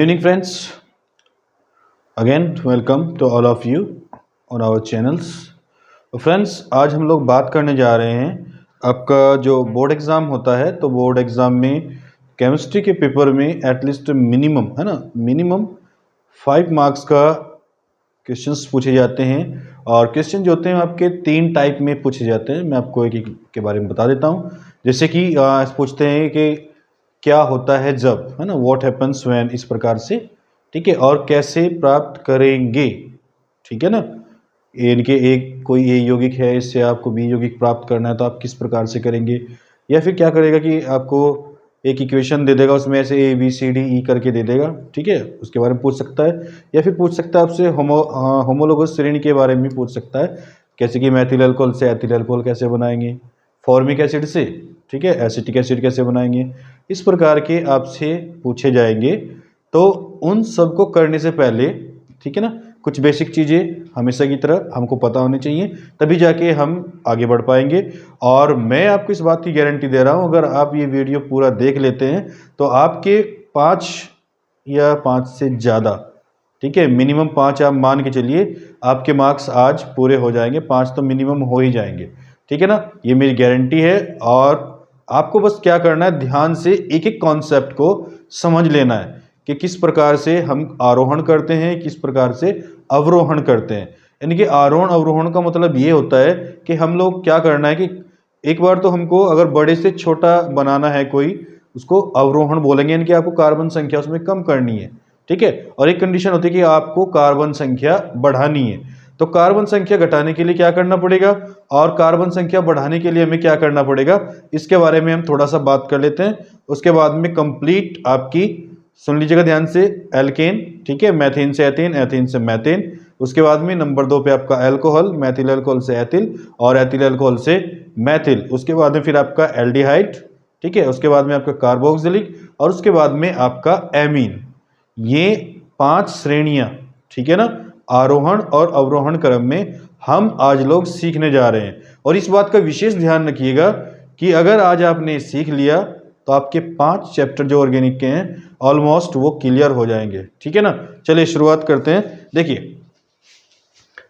Evening friends, again welcome to all of you on our channels. Friends आज हम लोग बात करने जा रहे हैं आपका जो बोर्ड एग्ज़ाम होता है तो बोर्ड एग्ज़ाम में केमिस्ट्री के पेपर में एटलीस्ट मिनिमम है ना मिनिमम 5 मार्क्स का क्वेश्चंस पूछे जाते हैं और क्वेश्चन जो होते हैं आपके 3 टाइप में पूछे जाते हैं। मैं आपको एक के बारे में बता देता हूँ। जैसे कि पूछते हैं कि क्या होता है जब, है ना, व्हाट हैपन्स व्हेन, इस प्रकार से, ठीक है, और कैसे प्राप्त करेंगे, ठीक है ना। इनके एक कोई ए यौगिक है, इससे आपको बी यौगिक प्राप्त करना है तो आप किस प्रकार से करेंगे, या फिर क्या करेगा कि आपको एक इक्वेशन दे देगा, उसमें ऐसे A B C D E करके दे देगा, ठीक है, उसके बारे में पूछ सकता है। या फिर पूछ सकता है आपसे होमोलोगस श्रेणी के बारे में पूछ सकता है, कैसे कि मैथिल अल्कोहल से एथिल अल्कोहल कैसे बनाएंगे, फॉर्मिक एसिड से, ठीक है, एसिटिक एसिड कैसे बनाएंगे, इस प्रकार के आपसे पूछे जाएंगे। तो उन सब को करने से पहले, ठीक है ना, कुछ बेसिक चीज़ें हमेशा की तरह हमको पता होनी चाहिए, तभी जाके हम आगे बढ़ पाएंगे। और मैं आपको इस बात की गारंटी दे रहा हूँ, अगर आप ये वीडियो पूरा देख लेते हैं तो आपके 5 या 5 से ज़्यादा, ठीक है, मिनिमम 5 आप मान के चलिए, आपके मार्क्स आज पूरे हो जाएंगे, 5 तो मिनिमम हो ही जाएंगे, ठीक है ना, ये मेरी गारंटी है। और आपको बस क्या करना है, ध्यान से एक एक कॉन्सेप्ट को समझ लेना है कि किस प्रकार से हम आरोहण करते हैं, किस प्रकार से अवरोहण करते हैं। यानी कि आरोहण अवरोहण का मतलब ये होता है कि हम लोग क्या करना है कि एक बार तो हमको अगर बड़े से छोटा बनाना है कोई, उसको अवरोहण बोलेंगे, यानी कि आपको कार्बन संख्या उसमें कम करनी है, ठीक है। और एक कंडीशन होती है कि आपको कार्बन संख्या बढ़ानी है, तो कार्बन संख्या घटाने के लिए क्या करना पड़ेगा और कार्बन संख्या बढ़ाने के लिए हमें क्या करना पड़ेगा, इसके बारे में हम थोड़ा सा बात कर लेते हैं। उसके बाद में कंप्लीट आपकी सुन लीजिएगा ध्यान से, एल्केन, ठीक है, मैथेन से एथेन, एथेन से मैथेन, उसके बाद में नंबर 2 पे आपका एल्कोहल, मैथिल अल्कोहल से एथिल और एथिल अल्कोहल से मैथिल, उसके बाद में फिर आपका एल्डिहाइड, ठीक है, उसके बाद में आपका कार्बोक्सिलिक और उसके बाद में आपका एमीन। ये 5 श्रेणियां, ठीक है ना, आरोहण और अवरोहण क्रम में हम आज लोग सीखने जा रहे हैं। और इस बात का विशेष ध्यान रखिएगा कि अगर आज आपने सीख लिया तो आपके 5 चैप्टर जो ऑर्गेनिक के हैं ऑलमोस्ट वो क्लियर हो जाएंगे, ठीक है ना। चलिए शुरुआत करते हैं। देखिए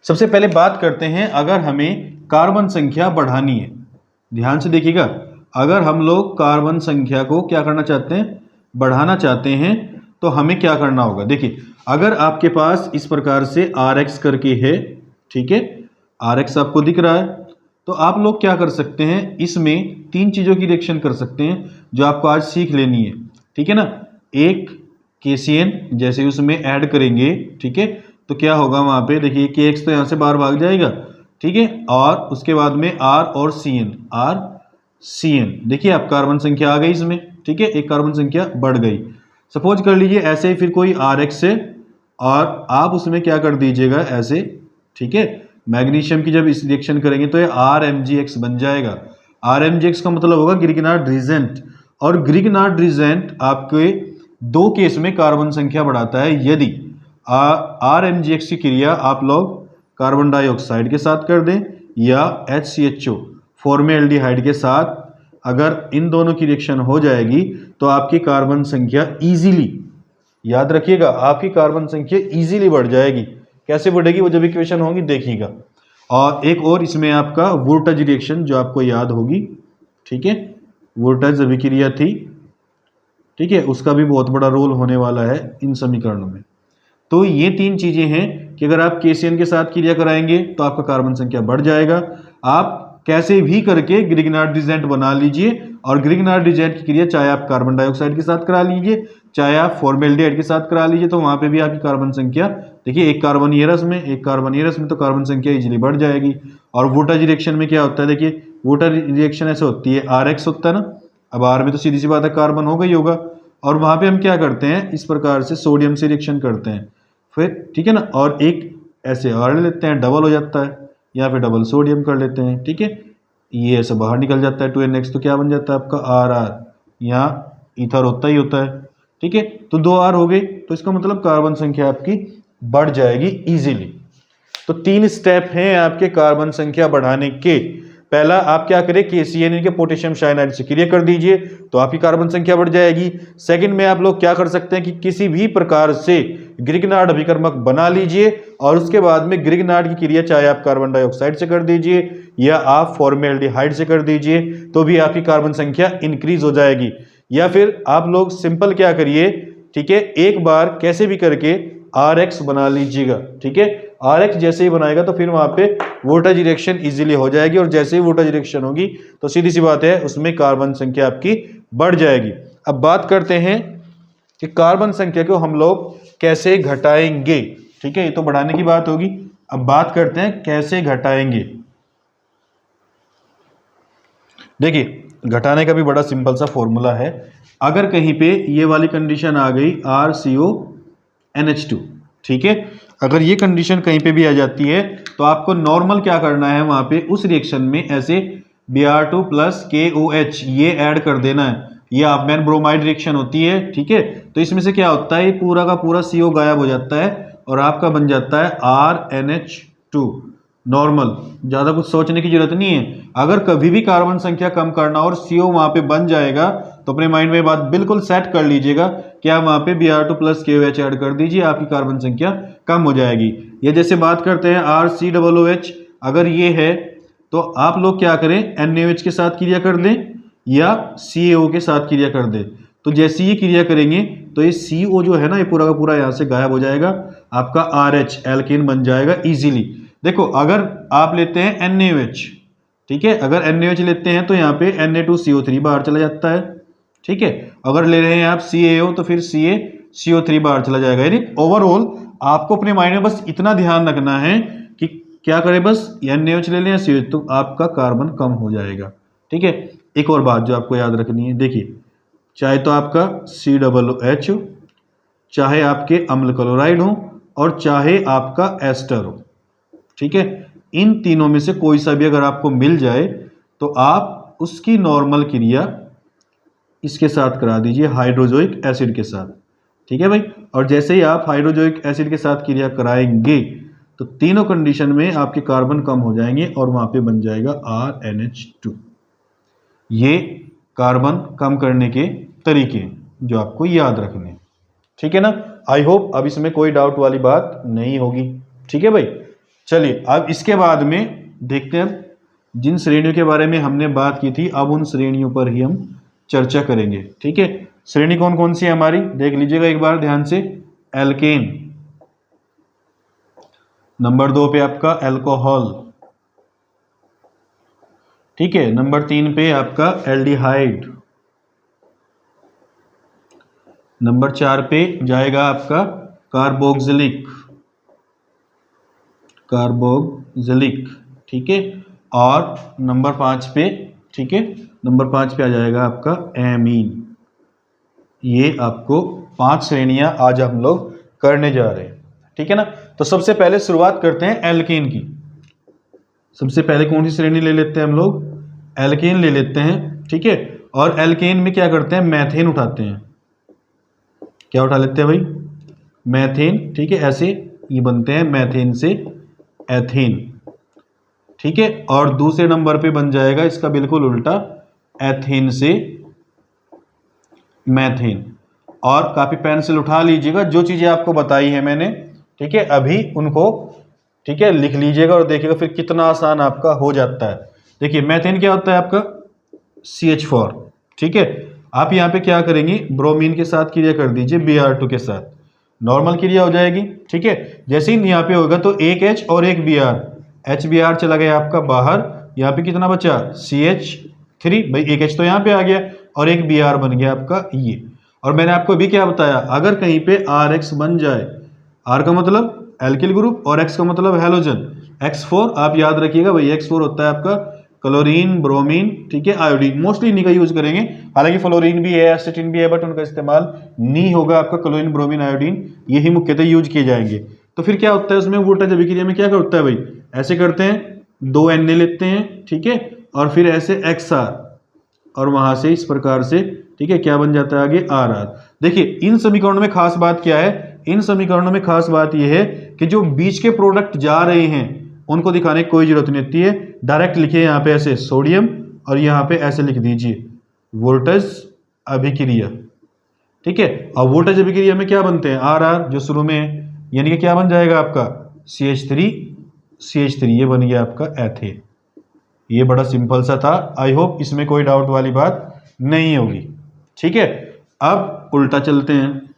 सबसे पहले बात करते हैं, अगर हमें कार्बन संख्या बढ़ानी है, ध्यान से देखिएगा, अगर हम लोग कार्बन संख्या को क्या करना चाहते हैं, बढ़ाना चाहते हैं, तो हमें क्या करना होगा। देखिए अगर आपके पास इस प्रकार से RX करके है, ठीक है, RX आपको दिख रहा है, तो आप लोग क्या कर सकते हैं, इसमें 3 चीज़ों की रिएक्शन कर सकते हैं जो आपको आज सीख लेनी है, ठीक है ना। एक KCN जैसे उसमें ऐड करेंगे, ठीक है, तो क्या होगा वहाँ पे, देखिए KX तो यहाँ से बाहर भाग जाएगा, ठीक है, और उसके बाद में R और CN, देखिए आप कार्बन संख्या आ गई इसमें, ठीक है, एक कार्बन संख्या बढ़ गई। सपोज कर लीजिए ऐसे ही फिर कोई RX है और आप उसमें क्या कर दीजिएगा ऐसे, ठीक है, मैग्नीशियम की जब इस रिएक्शन करेंगे तो ये RMgX बन जाएगा। RMgX का मतलब होगा ग्रिग्नार्ड रिजेंट, और ग्रिग्नार्ड रिजेंट आपके 2 केस में कार्बन संख्या बढ़ाता है। यदि RMgX की क्रिया आप लोग कार्बन डाइऑक्साइड के साथ कर दें या HCHO फॉर्मेल्डिहाइड के साथ, अगर इन दोनों की रिएक्शन हो जाएगी तो आपकी कार्बन संख्या इजीली, याद रखिएगा, आपकी कार्बन संख्या इजीली बढ़ जाएगी। कैसे बढ़ेगी वो जब इक्वेशन होगी देखिएगा। और एक और इसमें आपका वुर्टज रिएक्शन जो आपको याद होगी, ठीक है, वुर्टज अभिक्रिया थी, ठीक है, उसका भी बहुत बड़ा रोल होने वाला है इन समीकरणों में। तो ये 3 चीजें हैं कि अगर आप KCN के साथ क्रिया कराएंगे तो आपका कार्बन संख्या बढ़ जाएगा। आप कैसे भी करके ग्रिग्नार्ड रिजेंट बना लीजिए, और ग्रिग्नार्ड रिजेंट की क्रिया चाहे आप कार्बन डाइऑक्साइड के साथ करा लीजिए, चाहे आप फॉर्मेल्डिहाइड के साथ करा लीजिए, तो वहां पे भी आपकी कार्बन संख्या, देखिए एक कार्बन ये रस में, एक कार्बन ये रस में, तो कार्बन संख्या इजीली बढ़ जाएगी। और वुर्टज रिएक्शन में क्या होता है, देखिए वुर्टज रिएक्शन ऐसे होती है, RX होता है ना, अब R में तो सीधी सी बात है कार्बन होगा ही होगा, और वहां पे हम क्या करते हैं, इस प्रकार से सोडियम से रिएक्शन करते हैं फिर, ठीक है ना, और एक ऐसे R लेते हैं, डबल हो जाता है, या फिर डबल सोडियम कर लेते हैं, ठीक है, ये ऐसे बाहर निकल जाता है 2NX, तो क्या बन जाता है आपका RR, यहाँ ईथर होता ही होता है, ठीक है, तो 2 R हो गए, तो इसका मतलब कार्बन संख्या आपकी बढ़ जाएगी इजीली। तो 3 स्टेप हैं आपके कार्बन संख्या बढ़ाने के। पहला आप क्या करें, KCN के पोटेशियम साइनाइड से क्रिया कर दीजिए तो आपकी कार्बन संख्या बढ़ जाएगी। सेकंड में आप लोग क्या कर सकते हैं कि किसी भी प्रकार से ग्रिग्नार्ड अभिकर्मक बना लीजिए और उसके बाद में ग्रिग्नार्ड की क्रिया चाहे आप कार्बन डाइऑक्साइड से कर दीजिए या आप फॉर्मेल्डिहाइड से कर दीजिए तो भी आपकी कार्बन संख्या इंक्रीज हो जाएगी। या फिर आप लोग सिंपल क्या करिए, ठीक है, एक बार कैसे भी करके RX बना लीजिएगा। ठीक है, RX जैसे ही बनाएगा तो फिर वहां पे वोल्टेज रिएक्शन इजीली हो जाएगी और जैसे ही वोल्टेज रिएक्शन होगी तो सीधी सी बात है उसमें कार्बन संख्या आपकी बढ़ जाएगी। अब बात करते हैं कि कार्बन संख्या को हम लोग कैसे घटाएंगे। ठीक है, ये तो बढ़ाने की बात होगी, अब बात करते हैं कैसे घटाएंगे। देखिए, घटाने का भी बड़ा सिंपल सा फॉर्मूला है। अगर कहीं पे ये वाली कंडीशन आ गई RCONH2, ठीक है, अगर ये कंडीशन कहीं पे भी आ जाती है तो आपको नॉर्मल क्या करना है, वहां पे उस रिएक्शन में ऐसे Br2 + KOH ये ऐड कर देना है। ये आपमैन ब्रोमाइड रिएक्शन होती है। ठीक है, तो इसमें से क्या होता है, ये पूरा का पूरा CO गायब हो जाता है और आपका बन जाता है RNH2 नॉर्मल। ज्यादा कुछ सोचने की जरूरत नहीं है। अगर कभी भी कार्बन संख्या कम करना और CO वहां पे बन जाएगा तो अपने माइंड में बात बिल्कुल सेट कर लीजिएगा कि आप वहां पे Br2 + KOH ऐड कर दीजिए, आपकी कार्बन संख्या कम हो जाएगी। ये जैसे बात करते हैं RCOOH, अगर ये है तो आप लोग क्या करें, NaOH के साथ क्रिया कर दें या CaO के साथ क्रिया कर दें। तो जैसे ही क्रिया करेंगे तो ये CO जो है ना, ये पूरा का पूरा यहाँ से गायब हो जाएगा, आपका RH एल्केन बन जाएगा इजीली। देखो, अगर आप लेते हैं NaOH, ठीक है, अगर NaOH लेते हैं तो यहाँ पे Na2CO3 बाहर चला जाता है। ठीक है, अगर ले रहे हैं आप CaO तो फिर CaCO3 बाहर चला जाएगा। यानी ओवरऑल आपको अपने माइंड में बस इतना ध्यान रखना है कि क्या करें, बस NaOH ले लें या COH, तो आपका कार्बन कम हो जाएगा। ठीक है, एक और बात जो आपको याद रखनी है, देखिए, चाहे तो आपका COOH हो, चाहे आपके अम्ल क्लोराइड हो और चाहे आपका एस्टर हो, ठीक है, इन तीनों में से कोई सा भी अगर आपको मिल जाए तो आप उसकी नॉर्मल क्रिया इसके साथ करा दीजिए, हाइड्रोजोइक एसिड के साथ। ठीक है भाई, और जैसे ही आप हाइड्रोजोइक एसिड के साथ क्रिया कराएंगे तो तीनों कंडीशन में आपके कार्बन कम हो जाएंगे और वहां पे बन जाएगा RNH2। ये कार्बन कम करने के तरीके जो आपको याद रखने। ठीक है ना, आई होप अब इसमें कोई डाउट वाली बात नहीं होगी। ठीक है भाई, चलिए अब इसके बाद में देखते हैं जिन श्रेणियों के बारे में हमने बात की थी, अब उन श्रेणियों पर ही हम चर्चा करेंगे। ठीक है, श्रेणी कौन कौन सी है हमारी, देख लीजिएगा एक बार ध्यान से। एल्केन, नंबर 2 पे आपका एल्कोहल, ठीक है, नंबर 3 पे आपका एल्डिहाइड, नंबर 4 पे जाएगा आपका कार्बोक्सिलिक, ठीक है, और नंबर 5 पे, ठीक है, नंबर 5 पे आ जाएगा आपका एमीन। ये आपको 5 श्रेणियां आज हम लोग करने जा रहे हैं। ठीक है ना, तो सबसे पहले शुरुआत करते हैं एल्केन की। सबसे पहले कौन सी श्रेणी ले लेते हैं हम लोग, एल्केन ले लेते हैं। ठीक है, और एल्केन में क्या करते हैं, मैथेन उठाते हैं। क्या उठा लेते हैं भाई, मैथेन। ठीक है, ऐसे ये बनते हैं, मैथेन से एथेन। ठीक है, और दूसरे नंबर पे बन जाएगा इसका बिल्कुल उल्टा, एथेन से मैथेन। और कापी पेंसिल उठा लीजिएगा, जो चीजें आपको बताई है मैंने, ठीक है, अभी उनको, ठीक है, लिख लीजिएगा और देखिएगा फिर कितना आसान आपका हो जाता है। देखिए, मैथेन क्या होता है आपका, CH4। ठीक है, आप यहाँ पे क्या करेंगे, ब्रोमीन के साथ क्रिया कर दीजिए, Br2 के साथ, नॉर्मल क्रिया हो जाएगी। ठीक है, जैसे ही यहाँ पे होगा तो एक H और एक Br, HBr चला गया आपका बाहर, यहाँ पे कितना बचा, CH3, भाई एक H तो यहाँ पे आ गया और एक Br बन गया आपका ये। और मैंने आपको अभी क्या बताया, अगर कहीं पे RX बन जाए, R का मतलब एल्किल ग्रुप और X का मतलब हैलोजन, X4 आप याद रखिएगा भाई, X4 होता है आपका क्लोरीन, ब्रोमीन, ठीक है, आयोडीन, मोस्टली इन्हीं का यूज करेंगे। हालांकि फ्लोरीन भी है, एसिटिन भी है, बट उनका इस्तेमाल नहीं होगा आपका। क्लोरीन, ब्रोमीन, आयोडीन यही मुख्यतः यूज किए जाएंगे। तो फिर क्या होता है उसमें, वोल्टेज अभिक्रिया में क्या करता है भाई, ऐसे करते हैं, 2 Na लेते हैं, ठीक है, और फिर ऐसे XR, और वहां से इस प्रकार से, ठीक है, क्या बन जाता है आगे, RR। देखिए, इन समीकरणों में खास बात क्या है, इन समीकरणों में खास बात यह है कि जो बीच के प्रोडक्ट जा रहे हैं उनको दिखाने की कोई जरूरत नहीं होती है। डायरेक्ट लिखिए यहाँ पे ऐसे सोडियम और यहाँ पे ऐसे लिख दीजिए वोल्टेज अभिक्रिया। ठीक है, और वोल्टेज अभिक्रिया में क्या बनते हैं, आर आर जो शुरू में है, यानी कि क्या बन जाएगा आपका CH3 ये बन गया आपका एथेन। ये बड़ा सिंपल सा था। आई होप इसमें कोई डाउट वाली बात नहीं होगी। ठीक है, अब उल्टा चलते हैं।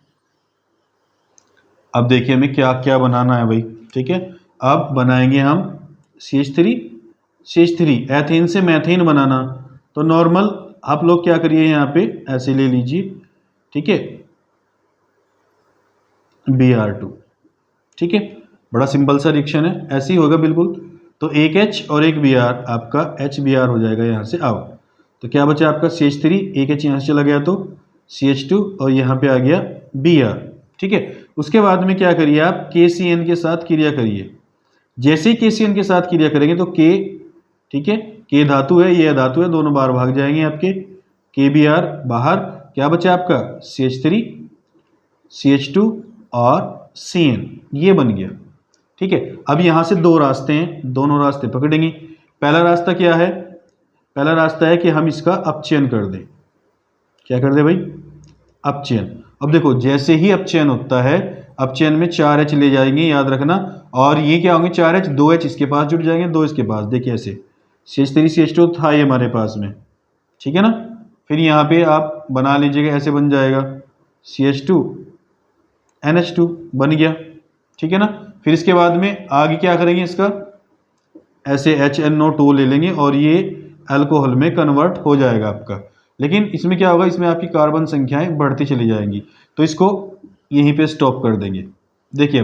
अब देखिए हमें क्या क्या बनाना है भाई। ठीक है, अब बनाएंगे हम CH3 एथेन से मैथेन बनाना। तो नॉर्मल आप लोग क्या करिए, यहाँ पे ऐसे ले लीजिए। ठीक है, Br2। ठीक है, बड़ा सिंपल सा रिएक्शन है, ऐसे ही होगा बिल्कुल। तो एक H और एक Br, आपका HBr हो जाएगा यहाँ से आउट। तो क्या बचा आपका CH3, एक H यहाँ से चला गया तो CH2 और यहाँ पे आ गया Br। ठीक है, उसके बाद में क्या करिए आप KCN के साथ क्रिया करिए। जैसे ही KCN के साथ क्रिया करेंगे तो K, ठीक है, K धातु है, ये धातु है, दोनों बार भाग जाएंगे आपके। KBr बाहर, क्या बचा आपका CH3 CH2 और CN, ये बन गया। ठीक है, अब यहां से दो रास्ते हैं, दोनों रास्ते पकड़ेंगे। पहला रास्ता क्या है, पहला रास्ता है कि हम इसका अपचयन कर दें। क्या कर दें भाई, अपचयन। अब देखो जैसे ही अपचयन होता है, अपचयन में 4H ले जाएंगे, याद रखना। और ये क्या होंगे 4H, 2H इसके पास जुड़ जाएंगे, 2 इसके पास। देखिए ऐसे CH3 CH2 था ये हमारे पास में। ठीक है ना, फिर यहाँ पे आप बना लीजिएगा, ऐसे बन जाएगा CH2 NH2 बन गया। ठीक है ना, फिर इसके बाद में आगे क्या करेंगे, इसका ऐसे HNO2 ले लेंगे और ये अल्कोहल में कन्वर्ट हो जाएगा आपका। लेकिन इसमें क्या होगा, इसमें आपकी कार्बन संख्याएं बढ़ती चली जाएंगी, तो इसको यहीं पे स्टॉप कर देंगे। देखिए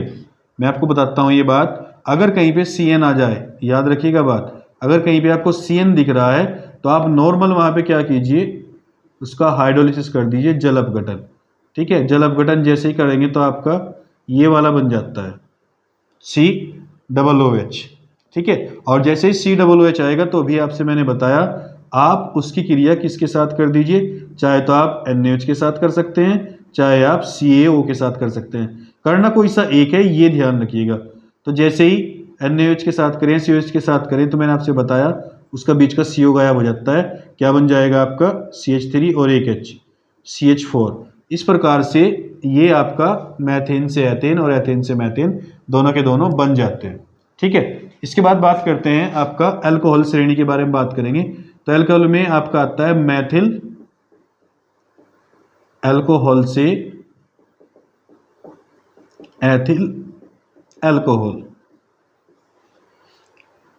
मैं आपको बताता हूँ ये बात, अगर कहीं पे CN आ जाए, याद रखिएगा बात, अगर कहीं पे आपको CN दिख रहा है तो आप नॉर्मल वहाँ पे क्या कीजिए, उसका हाइड्रोलिसिस कर दीजिए, जल अपघटन। ठीक है, जल अपघटन जैसे ही करेंगे तो आपका ये वाला बन जाता है COOH। ठीक है, और जैसे ही COOH आएगा तो भी आपसे मैंने बताया आप उसकी क्रिया किसके साथ कर दीजिए, चाहे तो आप NaOH के साथ कर सकते हैं, चाहे आप CaO के साथ कर सकते हैं। करना कोई सा एक है, ये ध्यान रखिएगा। तो जैसे ही NaOH के साथ करें, COH के साथ करें, तो मैंने आपसे बताया उसका बीच का CO गायब हो जाता है। क्या बन जाएगा आपका CH3 और एक H CH4। इस प्रकार से ये आपका मैथेन से एथेन और एथेन से मैथेन दोनों के दोनों बन जाते हैं। ठीक है, इसके बाद बात करते हैं आपका अल्कोहल श्रेणी के बारे में बात करेंगे। तो अल्कोहल में आपका आता है मैथिल अल्कोहल से एथिल अल्कोहल।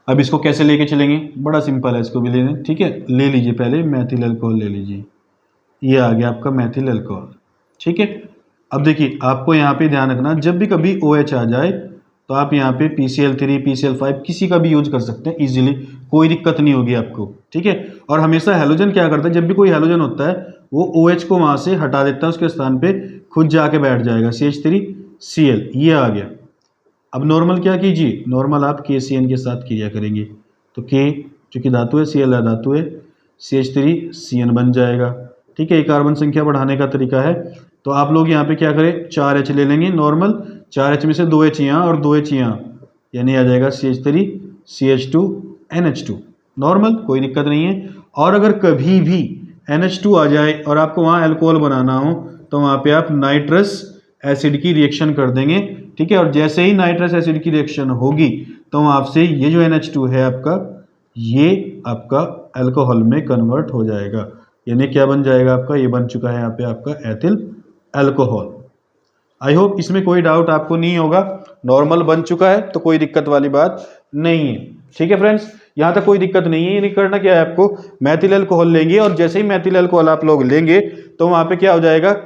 अब इसको कैसे लेके चलेंगे, बड़ा सिंपल है, इसको भी ले लें। ठीक है, ले लीजिए पहले मैथिल अल्कोहल ले लीजिए, ये आ गया आपका मैथिल अल्कोहल। ठीक है, अब देखिए आपको यहाँ पे ध्यान रखना, जब भी कभी OH आ जाए तो आप यहाँ पे PCl3 PCl5 किसी का भी यूज कर सकते हैं इजीली, कोई दिक्कत नहीं होगी आपको। ठीक है, और हमेशा हैलोजन क्या करता है, जब भी कोई हैलोजन होता है वो OH को वहां से हटा देता है, उसके स्थान पे खुद जाके बैठ जाएगा CH3Cl, ये आ गया। अब नॉर्मल क्या कीजिए, नॉर्मल आप KCN के साथ क्रिया करेंगे तो K चूंकि धातु है, Cl धातु है, CH3CN बन जाएगा। ठीक है, ये कार्बन संख्या बढ़ाने का तरीका है। तो आप लोग यहाँ पे क्या करें, 4H ले लेंगे नॉर्मल, 4H में से 2H यहाँ और 2H यहाँ, यानी आ जाएगा CH3 CH2 NH2 नॉर्मल, कोई दिक्कत नहीं है। और अगर कभी भी NH2 आ जाए और आपको वहाँ अल्कोहल बनाना हो तो वहाँ पे आप नाइट्रस एसिड की रिएक्शन कर देंगे। ठीक है, और जैसे ही नाइट्रस एसिड की रिएक्शन होगी तो आपसे ये जो NH2 है आपका, ये आपका अल्कोहल में कन्वर्ट हो जाएगा, यानी क्या बन जाएगा आपका, ये बन चुका है यहाँ पे आपका एथिल अल्कोहल। आई होप इसमें कोई डाउट आपको नहीं होगा, नॉर्मल बन चुका है तो कोई दिक्कत वाली बात नहीं है। ठीक है फ्रेंड्स, यहाँ तक कोई दिक्कत नहीं है। ये नहीं करना क्या है आपको, मैथिल अल्कोहल लेंगे और जैसे ही मैथिल अल्कोहल आप लोग लेंगे तो वहाँ पे क्या हो जाएगा,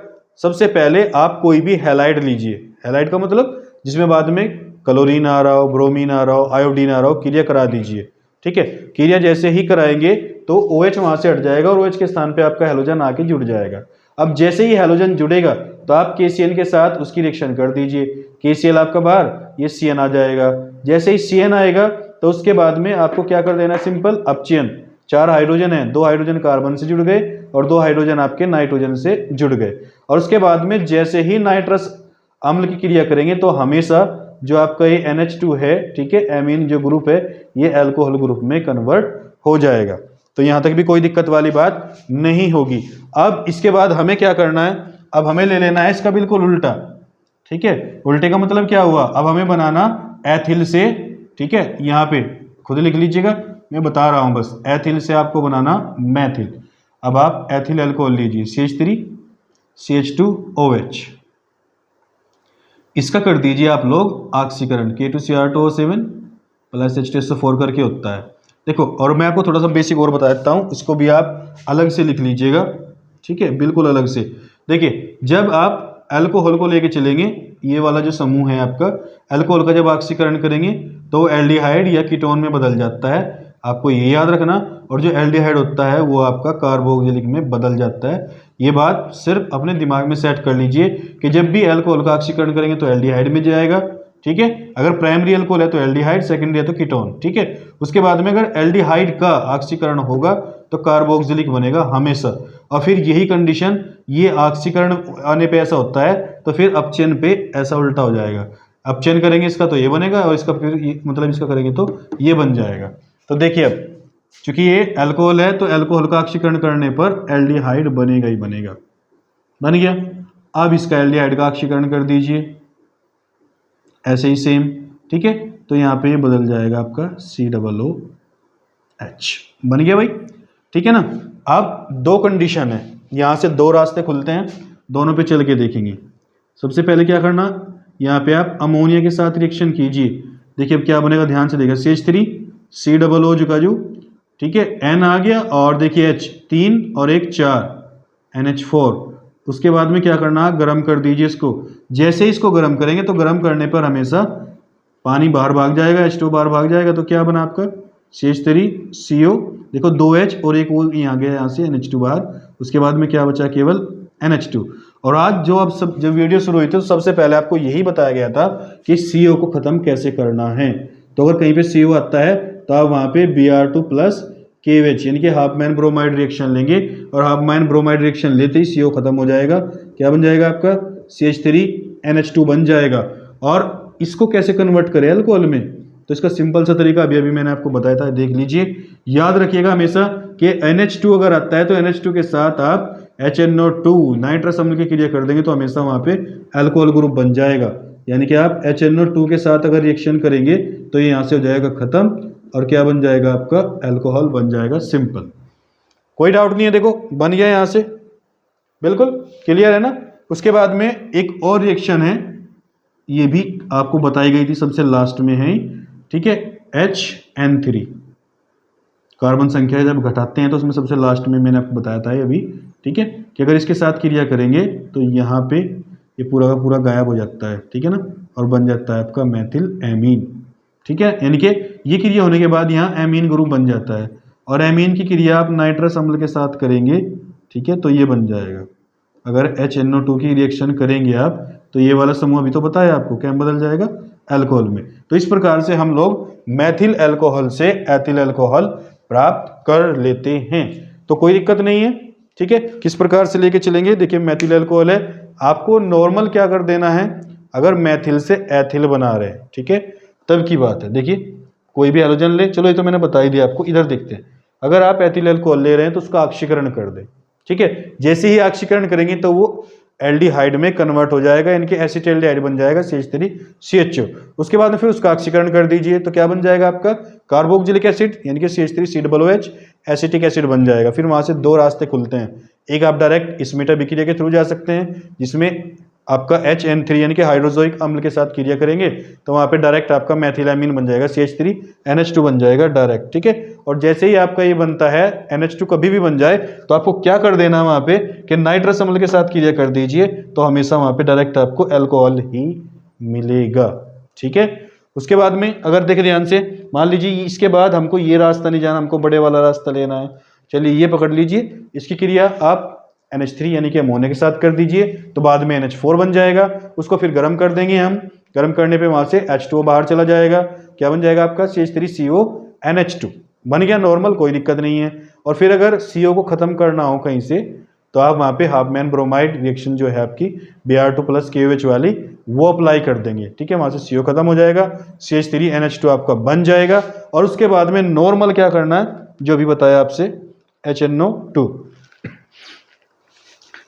सबसे पहले आप कोई भी हैलाइड लीजिए। हैलाइड का मतलब जिसमें बाद में क्लोरीन आ रहा हो, ब्रोमीन आ रहा हो, आयोडीन आ रहा हो, क्रिया करा दीजिए। ठीक है, क्रिया जैसे ही कराएंगे तो OH वहां से हट जाएगा और OH के स्थान पे आपका हैलोजन आके जुड़ जाएगा। अब जैसे ही हैलोजन जुड़ेगा तो आप KCl के साथ उसकी रिएक्शन कर दीजिए, KCl आपका बाहर, ये CN आ जाएगा। जैसे ही CN आएगा तो उसके बाद में आपको क्या कर देना है, सिंपल अपचयन। 4 हाइड्रोजन है, 2 हाइड्रोजन कार्बन से जुड़ गए और 2 हाइड्रोजन आपके नाइट्रोजन से जुड़ गए। और उसके बाद में जैसे ही नाइट्रस अम्ल की क्रिया करेंगे तो हमेशा जो आपका ये NH2 है, ठीक है, एमीन जो ग्रुप है, ये अल्कोहल ग्रुप में कन्वर्ट हो जाएगा। तो यहां तक भी कोई दिक्कत वाली बात नहीं होगी। अब इसके बाद हमें क्या करना है, अब हमें ले लेना है इसका बिल्कुल उल्टा, ठीक है। उल्टे का मतलब क्या हुआ, अब हमें बनाना एथिल से, ठीक है, यहाँ पे खुद लिख लीजिएगा, मैं बता रहा हूं बस, एथिल से आपको बनाना मैथिल। अब आप एथिल अल्कोहल लीजिए, CH3CH2OH, इसका कर दीजिए आप लोग ऑक्सीकरण, K2Cr2O7 प्लस H2SO4 करके होता है। देखो, और मैं आपको थोड़ा सा बेसिक और बता देता हूँ, इसको भी आप अलग से लिख लीजिएगा, ठीक है, बिल्कुल अलग से। देखिए, जब आप अल्कोहल को लेके चलेंगे, ये वाला जो समूह है आपका, अल्कोहल का जब ऑक्सीकरण करेंगे तो एल्डिहाइड या कीटोन में बदल जाता है, आपको ये याद रखना। और जो एल्डिहाइड होता है वो आपका कार्बोक्सिलिक में बदल जाता है। ये बात सिर्फ अपने दिमाग में सेट कर लीजिए कि जब भी अल्कोहल का ऑक्सीकरण करेंगे तो एल्डिहाइड में जाएगा, ठीक है। अगर प्राइमरी अल्कोहल है तो एल्डिहाइड, सेकेंडरी है तो कीटोन, ठीक है। उसके बाद में अगर एल्डिहाइड का ऑक्सीकरण होगा तो कार्बोक्सिलिक बनेगा हमेशा। और फिर यही कंडीशन ये ऑक्सीकरण आने पे ऐसा होता है, तो फिर अपचयन पे ऐसा उल्टा हो जाएगा। अपचयन करेंगे इसका तो ये बनेगा, और इसका फिर मतलब इसका करेंगे तो ये बन जाएगा। तो देखिए, अब चूंकि ये अल्कोहल है तो अल्कोहल का ऑक्सीकरण करने पर एल्डिहाइड बनेगा ही बनेगा, बन गया। अब इसका एल्डिहाइड का ऑक्सीकरण कर दीजिए ऐसे ही सेम, ठीक है। तो यहाँ पे ये बदल जाएगा आपका COOH, बन गया भाई, ठीक है ना। अब दो कंडीशन है, यहाँ से दो रास्ते खुलते हैं, दोनों पे चल के देखेंगे। सबसे पहले क्या करना, यहाँ पे आप अमोनिया के साथ रिएक्शन कीजिए। देखिए अब क्या बनेगा, ध्यान से देखिए, CH3COOH का जो, ठीक है, N आ गया, और देखिए H 3 और 1 4, NH4। उसके बाद में क्या करना, गर्म कर दीजिए इसको। जैसे इसको गर्म करेंगे तो गर्म करने पर हमेशा पानी बाहर भाग जाएगा, H2 बाहर भाग जाएगा, तो क्या बना आपका CH3CO, देखो 2H और एक वो यहाँ गया, यहाँ से NH2 बाहर। उसके बाद में क्या बचा, केवल NH2। और आज जो आप सब जब वीडियो शुरू हुई थी तो सबसे पहले आपको यही बताया गया था कि CO को खत्म कैसे करना है। तो अगर कहीं पे CO आता है तो आप वहाँ पे Br2 प्लस KOH यानी कि हाफ मैन ब्रोमाइड रिएक्शन लेंगे, और हाफ मैन ब्रोमाइड रिएक्शन लेते ही CO खत्म हो जाएगा। क्या बन जाएगा आपका CH3NH2 बन जाएगा। और इसको कैसे कन्वर्ट करें अल्कोहल में, तो इसका सिंपल सा तरीका अभी मैंने आपको बताया था, देख लीजिए। याद रखिएगा हमेशा कि NH2 अगर आता है तो NH2 के साथ आप HNO2 नाइट्रस अम्ल की क्रिया कर देंगे तो हमेशा वहाँ पे अल्कोहल ग्रुप बन जाएगा। यानी कि आप HNO2 के साथ अगर रिएक्शन करेंगे तो ये यहाँ से हो जाएगा खत्म, और क्या बन जाएगा आपका, अल्कोहल बन जाएगा, सिंपल, कोई डाउट नहीं है। देखो बन गया यहाँ से, बिल्कुल क्लियर है ना। उसके बाद में एक और रिएक्शन है, ये भी आपको बताई गई थी, सबसे लास्ट में है, ठीक है, HN3। कार्बन संख्या जब घटाते हैं तो उसमें सबसे लास्ट में मैंने आपको बताया था अभी, ठीक है, कि अगर इसके साथ क्रिया करेंगे तो यहाँ पे ये पूरा का पूरा गायब हो जाता है, ठीक है ना, और बन जाता है आपका मैथिल एमीन, ठीक है। यानी कि ये क्रिया होने के बाद यहाँ एमीन ग्रुप बन जाता है, और एमीन की क्रिया आप नाइट्रस अम्ल के साथ करेंगे, ठीक है, तो ये बन जाएगा। अगर HNO2 की रिएक्शन करेंगे आप तो ये वाला समूह अभी तो बताया आपको, क्या बदल जाएगा, अल्कोहल में। तो इस प्रकार से हम लोग मैथिल अल्कोहल से एथिल अल्कोहल प्राप्त कर लेते हैं, तो कोई दिक्कत नहीं है, ठीक है। किस प्रकार से लेके चलेंगे, देखिए मैथिल अल्कोहल है, आपको नॉर्मल क्या कर देना है, अगर मैथिल से एथिल बना रहे हैं, ठीक है, तब की बात है। देखिए कोई भी हैलोजन ले, चलो ये तो मैंने बता ही दिया आपको, इधर देखते हैं। अगर आप एथिल अल्कोहल ले रहे हैं तो उसका ऑक्सीकरण कर दें, ठीक है। जैसे ही ऑक्सीकरण करेंगे तो वो एल्डिहाइड में कन्वर्ट हो जाएगा, यानी कि एसिटाल्डिहाइड बन जाएगा CH3CHO। उसके बाद में फिर उसका ऑक्सीकरण कर दीजिए तो क्या बन जाएगा आपका, कार्बोक्सिलिक एसिड यानी कि CH3COOH एसिटिक एसिड बन जाएगा। फिर वहां से दो रास्ते खुलते हैं, एक आप डायरेक्ट इस मीटर विक्रिया के थ्रू जा सकते हैं, जिसमें आपका HN3 यानी कि हाइड्रोजोइक अम्ल के साथ क्रिया करेंगे तो वहां पे डायरेक्ट आपका मैथिलामीन बन जाएगा, CH3NH2 बन जाएगा डायरेक्ट, ठीक है। और जैसे ही आपका ये बनता है, NH2 कभी भी बन जाए तो आपको क्या कर देना है वहां पे कि नाइट्रस अम्ल के साथ क्रिया कर दीजिए, तो हमेशा वहां पे डायरेक्ट आपको अल्कोहल ही मिलेगा, ठीक है। उसके बाद में अगर देखें ध्यान से, मान लीजिए इसके बाद हमको ये रास्ता नहीं जाना, हमको बड़े वाला रास्ता लेना है, चलिए ये पकड़ लीजिए। इसकी क्रिया आप NH3 यानी कि अमोनिया के साथ कर दीजिए तो बाद में NH4 बन जाएगा। उसको फिर गर्म कर देंगे हम, गर्म करने पे वहां से H2O बाहर चला जाएगा, क्या बन जाएगा आपका CH3CONH2 बन गया नॉर्मल, कोई दिक्कत नहीं है। और फिर अगर CO को खत्म करना हो कहीं से तो आप वहाँ पे हाफमैन ब्रोमाइड रिएक्शन जो है आपकी Br2 प्लस KOH वाली वो अप्लाई कर देंगे। ठीक है, वहाँ से CO खत्म हो जाएगा, CH3NH2 आपका बन जाएगा। और उसके बाद में नॉर्मल क्या करना है, जो भी बताया आपसे, HNO2,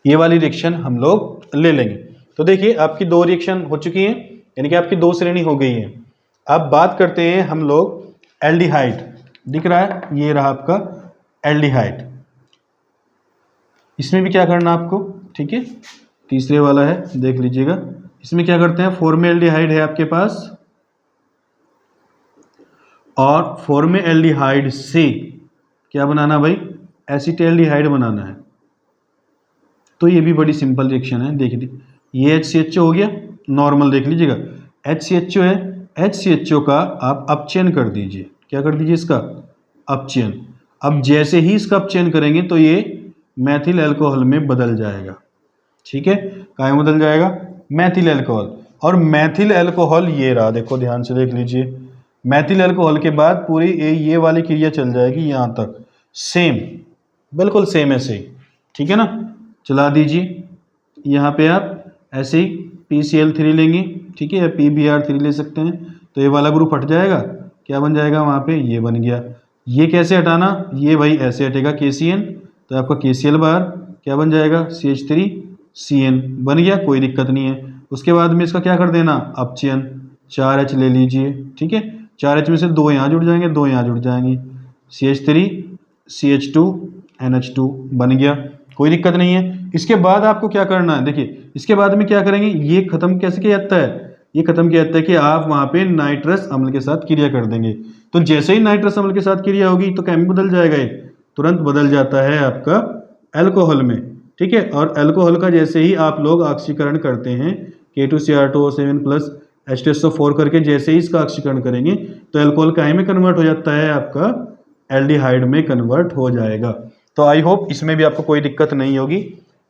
ये वाली रिएक्शन हम लोग ले लेंगे। तो देखिए आपकी 2 रिएक्शन हो चुकी हैं, यानी कि आपकी 2 श्रेणी हो गई है। अब बात करते हैं हम लोग एल्डिहाइड। दिख रहा है, ये रहा आपका एल्डिहाइड। इसमें भी क्या करना आपको, ठीक है, तीसरे वाला है, देख लीजिएगा। इसमें क्या करते हैं, फॉर्मेल्डिहाइड है आपके पास, और फॉर्मेल्डिहाइड से क्या बनाना भाई, एसिटेल्डिहाइड बनाना है। तो ये भी बड़ी सिंपल रिएक्शन है, देख लीजिए। ये HCHO हो गया, नॉर्मल देख लीजिएगा, HCHO है, HCHO का आप अपचयन कर दीजिए। क्या कर दीजिए, इसका अपचयन। अब जैसे ही इसका अपचयन करेंगे तो ये मैथिल अल्कोहल में बदल जाएगा। ठीक है, क्या में बदल जाएगा, मैथिल अल्कोहल। और मैथिल अल्कोहल ये रहा, देखो ध्यान से देख लीजिए। मैथिल अल्कोहल के बाद पूरी ये वाली क्रिया चल जाएगी यहाँ तक, सेम, बिल्कुल सेम ऐसे ही। ठीक है ना, चला दीजिए। यहाँ पे आप ऐसे ही PCl3 लेंगे, ठीक है, या PBr3 ले सकते हैं। तो ये वाला ग्रुप हट जाएगा, क्या बन जाएगा वहाँ पे, ये बन गया। ये कैसे हटाना, ये भाई ऐसे हटेगा KCN, तो आपका KCl बार क्या बन जाएगा, CH3CN बन गया, कोई दिक्कत नहीं है। उसके बाद में इसका क्या कर देना, अपचयन, 4H ले लीजिए। ठीक है, 4H में से 2 यहाँ जुड़ जाएंगे, 2 यहाँ जुड़ जाएंगे, CH3 CH2 NH2 बन गया, कोई दिक्कत नहीं है। इसके बाद आपको क्या करना है, देखिए इसके बाद में क्या करेंगे, ये खत्म कैसे किया जाता है, ये खत्म किया जाता है कि आप वहां पे नाइट्रस अम्ल के साथ क्रिया कर देंगे। तो जैसे ही नाइट्रस अम्ल के साथ क्रिया होगी तो क्या में बदल जाएगा, ये तुरंत बदल जाता है आपका अल्कोहल में। ठीक है, और अल्कोहल का जैसे ही आप लोग ऑक्सीकरण करते हैं, K2Cr2O7 प्लस H2SO4 करके जैसे ही इसका ऑक्सीकरण करेंगे तो अल्कोहल काहे में कन्वर्ट हो जाता है, आपका एल्डिहाइड में कन्वर्ट हो जाएगा। तो आई होप इसमें भी आपको कोई दिक्कत नहीं होगी।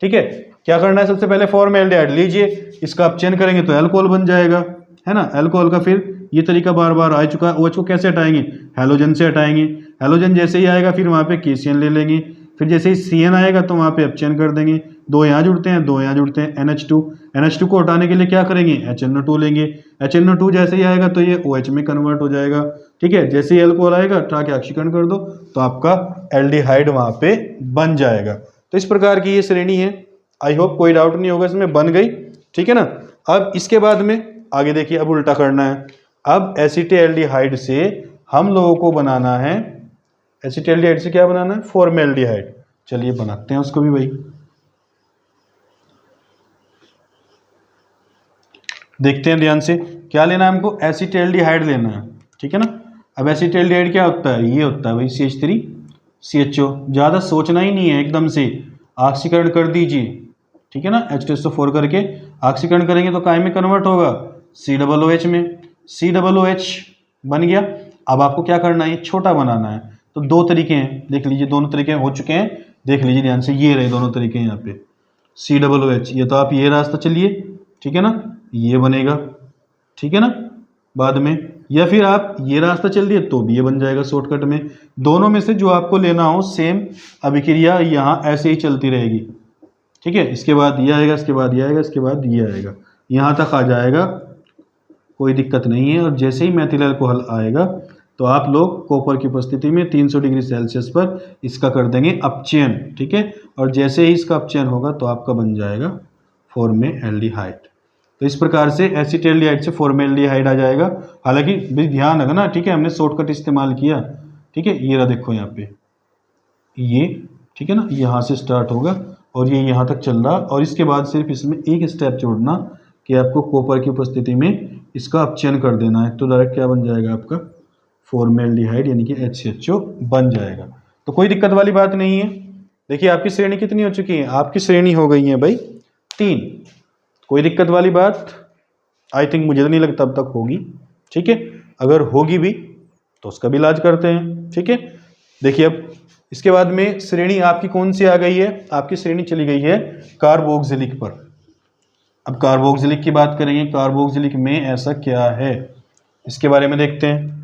ठीक है, क्या करना है, सबसे पहले फॉर्मेल्डिहाइड लीजिए, इसका अपचयन करेंगे तो अल्कोहल बन जाएगा, है ना। अल्कोहल का फिर ये तरीका बार बार आ चुका है। OH को कैसे हटाएंगे, हैलोजन से हटाएंगे। हैलोजन जैसे ही आएगा फिर वहाँ पे KCN ले लेंगे, फिर जैसे ही CN आएगा तो वहाँ पे अपचयन कर देंगे। 2 यहाँ जुड़ते हैं, 2 यहाँ जुड़ते हैं, NH2 को हटाने के लिए क्या करेंगे, HNO2 लेंगे। HNO2 जैसे ही आएगा तो ये OH में कन्वर्ट हो जाएगा। ठीक है, जैसे ही अल्कोहल आएगा हटा के ऑक्सीकरण कर दो तो आपका एल्डिहाइड वहाँ पे बन जाएगा। तो इस प्रकार की ये श्रेणी है, आई होप कोई डाउट नहीं होगा इसमें, बन गई। ठीक है ना। अब इसके बाद में आगे देखिए, अब उल्टा करना है। अब एसिटेल्डिहाइड से हम लोगों को बनाना है, एसिटेल्डिहाइड से क्या बनाना है, फॉर्मेल्डिहाइड। चलिए बनाते हैं उसको भी भाई। देखते हैं ध्यान से, क्या लेना है हमको, एसिटेल्डिहाइड लेना है। ठीक है ना। अब एसिटेल्डिहाइड क्या होता है, ये होता है भाई CH3CHO। ज़्यादा सोचना ही नहीं है, एकदम से ऑक्सीकरण कर दीजिए। ठीक है ना, H2SO4 करके ऑक्सीकरण करेंगे तो काय में कन्वर्ट होगा, COOH में, COOH बन गया। अब आपको क्या करना है, ये छोटा बनाना है। तो 2 तरीके हैं, देख लीजिए, दोनों तरीके हो चुके हैं, देख लीजिए ध्यान से, ये रहे दोनों तरीके यहाँ पे COOH। ये तो आप ये रास्ता चलिए, ठीक है ना, ये बनेगा, ठीक है ना, बाद में, या फिर आप ये रास्ता चल दिए तो भी ये बन जाएगा शॉर्टकट में। दोनों में से जो आपको लेना हो, सेम अभिक्रिया यहाँ ऐसे ही चलती रहेगी। ठीक है, इसके बाद ये आएगा, इसके बाद ये आएगा, इसके बाद ये आएगा, यहाँ तक आ जाएगा, कोई दिक्कत नहीं है। और जैसे ही मैथिल अल्कोहल आएगा तो आप लोग कॉपर की उपस्थिति में 300 डिग्री सेल्सियस पर इसका कर देंगे अपचयन। ठीक है, और जैसे ही इसका अपचयन होगा तो आपका बन जाएगा फॉर्मेल्डिहाइड। तो इस प्रकार से एसिटेल्डिहाइड से फॉर्मेल्डिहाइड आ जाएगा। हालांकि भी ध्यान रखना, ठीक है, हमने शॉर्टकट इस्तेमाल किया। ठीक है, ये रहा देखो यहाँ पे ये, ठीक है ना, यहाँ से स्टार्ट होगा और ये यहाँ तक चल रहा, और इसके बाद सिर्फ इसमें एक स्टेप जोड़ना कि आपको कॉपर की उपस्थिति में इसका अपचयन कर देना है। तो डायरेक्ट क्या बन जाएगा, आपका फॉर्मेल्डिहाइड यानी कि HCHO बन जाएगा। तो कोई दिक्कत वाली बात नहीं है। देखिए आपकी श्रेणी कितनी हो चुकी है, आपकी श्रेणी हो गई है भाई 3। कोई दिक्कत वाली बात आई थिंक मुझे तो नहीं लगता अब तक होगी। ठीक है, अगर होगी भी तो उसका भी इलाज करते हैं। ठीक है, देखिए अब इसके बाद में श्रेणी आपकी कौन सी आ गई है, आपकी श्रेणी चली गई है कार्बोक्सिलिक पर। अब कार्बोक्सिलिक की बात करेंगे, कार्बोक्सिलिक में ऐसा क्या है इसके बारे में देखते हैं।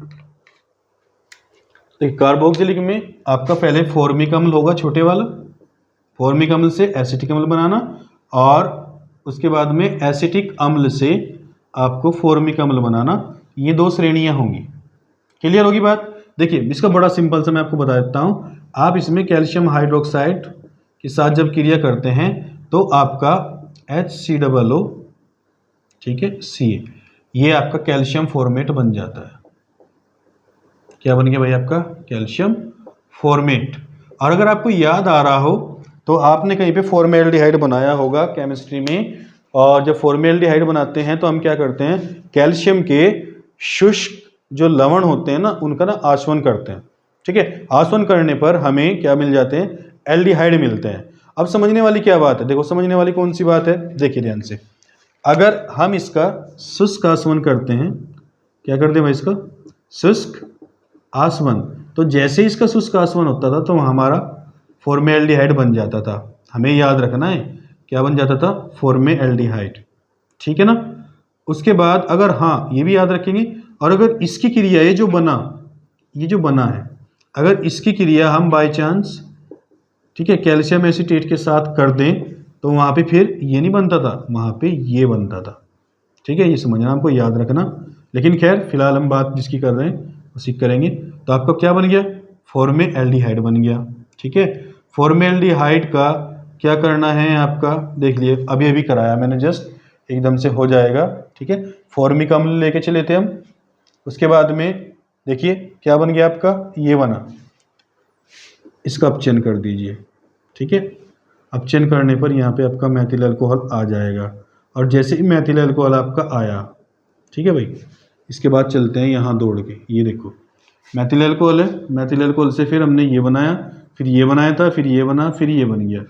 देखिए कार्बोक्सिलिक में आपका पहले फॉर्मिक अम्ल होगा, छोटे वाला, फॉर्मिक अम्ल से एसिटिक अम्ल बनाना, और उसके बाद में एसिटिक अम्ल से आपको फॉर्मिक अम्ल बनाना, ये 2 श्रेणियां होंगी। क्लियर होगी बात? देखिए इसका बड़ा सिंपल सा मैं आपको बता देता हूँ। आप इसमें कैल्शियम हाइड्रोक्साइड के साथ जब क्रिया करते हैं तो आपका HCOO, ठीक है, Ca, ये आपका कैल्शियम फॉर्मेट बन जाता है। क्या बन गया भाई? आपका कैल्शियम फॉर्मेट। और अगर आपको याद आ रहा हो तो आपने कहीं पे फॉर्मेल्डिहाइड बनाया होगा केमिस्ट्री में, और जब फॉर्मेल्डिहाइड बनाते हैं तो हम क्या करते हैं, कैल्शियम के शुष्क जो लवण होते हैं ना, उनका ना आसवन करते हैं। ठीक है, आसवन करने पर हमें क्या मिल जाते हैं? एल्डिहाइड मिलते हैं। अब समझने वाली क्या बात है? देखो समझने वाली कौन सी बात है, देखिए ध्यान से। अगर हम इसका शुष्क आसवन करते हैं, क्या करते हैं भाई? इसका शुष्क आसवन, तो जैसे इसका शुष्क आसवन होता था तो हमारा फॉर्मेल्डिहाइड बन जाता था। हमें याद रखना है क्या बन जाता था? फॉर्मेल्डिहाइड। ठीक है ना? उसके बाद अगर, हाँ ये भी याद रखेंगे, और अगर इसकी क्रिया ये जो बना है, अगर इसकी क्रिया हम बाय चांस, ठीक है, कैल्शियम एसीटेट के साथ कर दें तो वहाँ पे फिर ये नहीं बनता था, वहाँ पे ये बनता था। ठीक है, ये समझना, हमको याद रखना। लेकिन खैर फिलहाल हम बात जिसकी कर रहे हैं उसी करेंगे। तो आपका क्या बन गया? फॉर्मेल्डिहाइड बन गया। ठीक है, फॉर्मेल्डिहाइड का क्या करना है आपका, देख लिए, अभी अभी कराया मैंने जस्ट, एकदम से हो जाएगा। ठीक है, फॉर्मिक अम्ल लेके चले थे हम, उसके बाद में देखिए क्या बन गया आपका, ये बना, इसका अपचयन कर दीजिए। ठीक है, अपचयन करने पर यहाँ पे आपका मैथिल अल्कोहल आ जाएगा, और जैसे ही मैथिल अल्कोहल आपका आया, ठीक है भाई, इसके बाद चलते हैं यहाँ दौड़ के, ये देखो मैथिल अल्कोहल है, मैथिल अल्कोहल से फिर हमने ये बनाया, फिर ये बनाया था, फिर ये बना, फिर ये बन गया।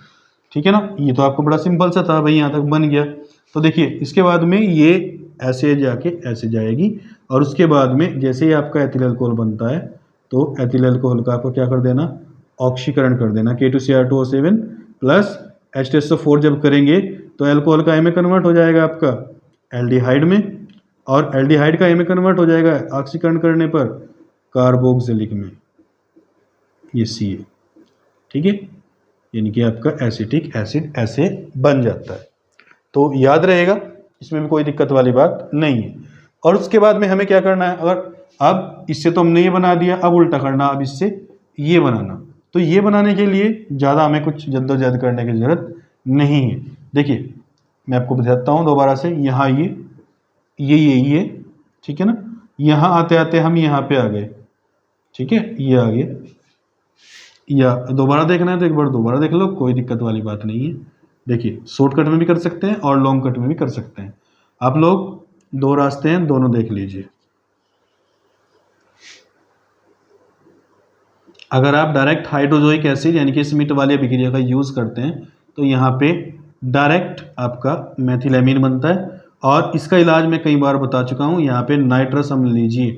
ठीक है ना, ये तो आपको बड़ा सिंपल सा था भाई, यहाँ तक बन गया। तो देखिए इसके बाद में ये ऐसे जाके ऐसे जाएगी, और उसके बाद में जैसे ही आपका एथिल अल्कोहल बनता है तो एथिल अल्कोहल का आपको क्या कर देना, ऑक्सीकरण कर देना, K2Cr2O7 प्लस H2SO4 जब करेंगे तो अल्कोहल का में कन्वर्ट हो जाएगा आपका एल्डिहाइड में, और एल्डिहाइड का में कन्वर्ट हो जाएगा ऑक्सीकरण करने पर कार्बोक्सिलिक में, ये Ca। ठीक है, यानी कि आपका एसिटिक एसिड ऐसे बन जाता है। तो याद रहेगा, इसमें भी कोई दिक्कत वाली बात नहीं है। और उसके बाद में हमें क्या करना है, अगर अब इससे तो हमने ये बना दिया, अब उल्टा करना, अब इससे ये बनाना। तो ये बनाने के लिए ज़्यादा हमें कुछ जद्दोजहद करने की ज़रूरत नहीं है। देखिए मैं आपको बताता हूँ दोबारा से, यहाँ ये, ठीक है ना, यहाँ आते आते हम यहाँ पे आ गए। ठीक है, ये आ गए, या दोबारा देखना है तो एक बार दोबारा देख लो, कोई दिक्कत वाली बात नहीं है। देखिए शॉर्टकट में भी कर सकते हैं और लॉन्ग कट में भी कर सकते हैं। आप लोग 2 रास्ते हैं, दोनों देख लीजिए। अगर आप डायरेक्ट हाइड्रोजोइक एसिड यानी कि स्मिट वाली अभिक्रिया का यूज़ करते हैं तो यहाँ पे डायरेक्ट आपका मेथिलेमीन बनता है, और इसका इलाज मैं कई बार बता चुका हूँ। यहाँ पे नाइट्रस अम्ल लीजिए,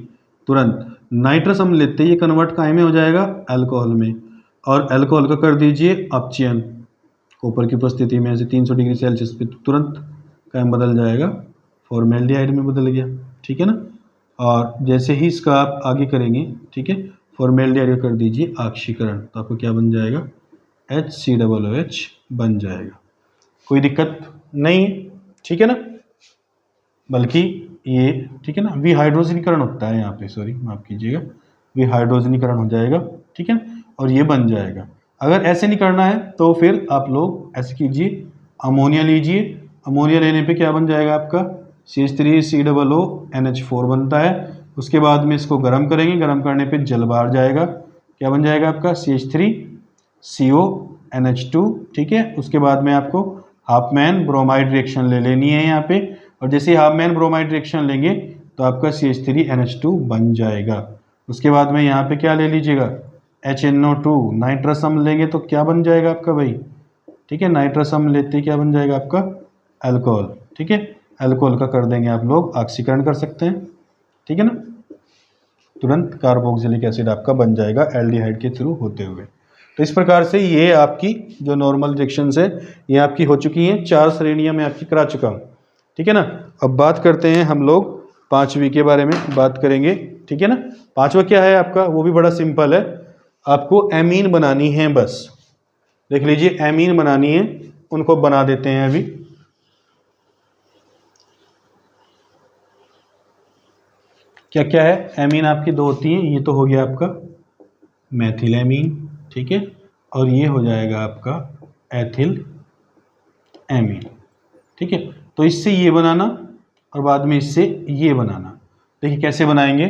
तुरंत नाइट्रस अम्ल लेते ही ये कन्वर्ट काय में हो जाएगा, अल्कोहल में, और अल्कोहल का कर दीजिए अपचयन, कॉपर की उपस्थिति में ऐसे 300 डिग्री सेल्सियस पे तुरंत कायम बदल जाएगा, फॉर्मेल्डिहाइड में बदल गया। ठीक है ना, और जैसे ही इसका आप आगे करेंगे, ठीक है, फॉर्मेल्डिहाइड कर दीजिए ऑक्सीकरण, तो आपको क्या बन जाएगा, HCOOH बन जाएगा। कोई दिक्कत नहीं, ठीक है ना, बल्कि ये, ठीक है ना, विहाइड्रोजनीकरण होता है यहाँ पे, सॉरी माफ कीजिएगा, विहाइड्रोजनीकरण हो जाएगा। ठीक है, और ये बन जाएगा। अगर ऐसे नहीं करना है तो फिर आप लोग ऐसे कीजिए, अमोनिया लीजिए, अमोनिया लेने पे क्या बन जाएगा आपका, CH3COONH4 बनता है। उसके बाद में इसको गर्म करेंगे, गर्म करने पे जल बाहर जाएगा, क्या बन जाएगा आपका, CH3CONH2। ठीक है, उसके बाद में आपको हाफमैन ब्रोमाइड रिएक्शन ले लेनी है यहाँ पे, और जैसे ही हाफमैन ब्रोमाइड रिएक्शन लेंगे तो आपका CH3NH2 बन जाएगा। उसके बाद में यहाँ पे क्या ले लीजिएगा, HNO2, नाइट्रस अम्ल लेंगे तो क्या बन जाएगा आपका भाई, ठीक है, नाइट्रस अम्ल लेते ही क्या बन जाएगा आपका, अल्कोहल। ठीक है, अल्कोहल का कर देंगे आप लोग ऑक्सीकरण कर सकते हैं। ठीक है ना, तुरंत कार्बोक्सिलिक एसिड आपका बन जाएगा एल्डिहाइड के थ्रू होते हुए। तो इस प्रकार से ये आपकी जो नॉर्मल रिएक्शंस है ये आपकी हो चुकी हैं, 4 श्रेणियां मैं आपकी करा चुका हूँ। ठीक है ना, अब बात करते हैं हम लोग 5वीं के बारे में बात करेंगे। ठीक है ना, 5वां क्या है आपका, वो भी बड़ा सिंपल है, आपको एमीन बनानी है बस। देख लीजिए एमीन बनानी है, उनको बना देते हैं अभी। क्या क्या है, एमीन आपकी दो होती हैं, ये तो हो गया आपका मैथिल एमीन, ठीक है, और ये हो जाएगा आपका एथिल एमीन, ठीक है। तो इससे ये बनाना और बाद में इससे ये बनाना। देखिए कैसे बनाएंगे,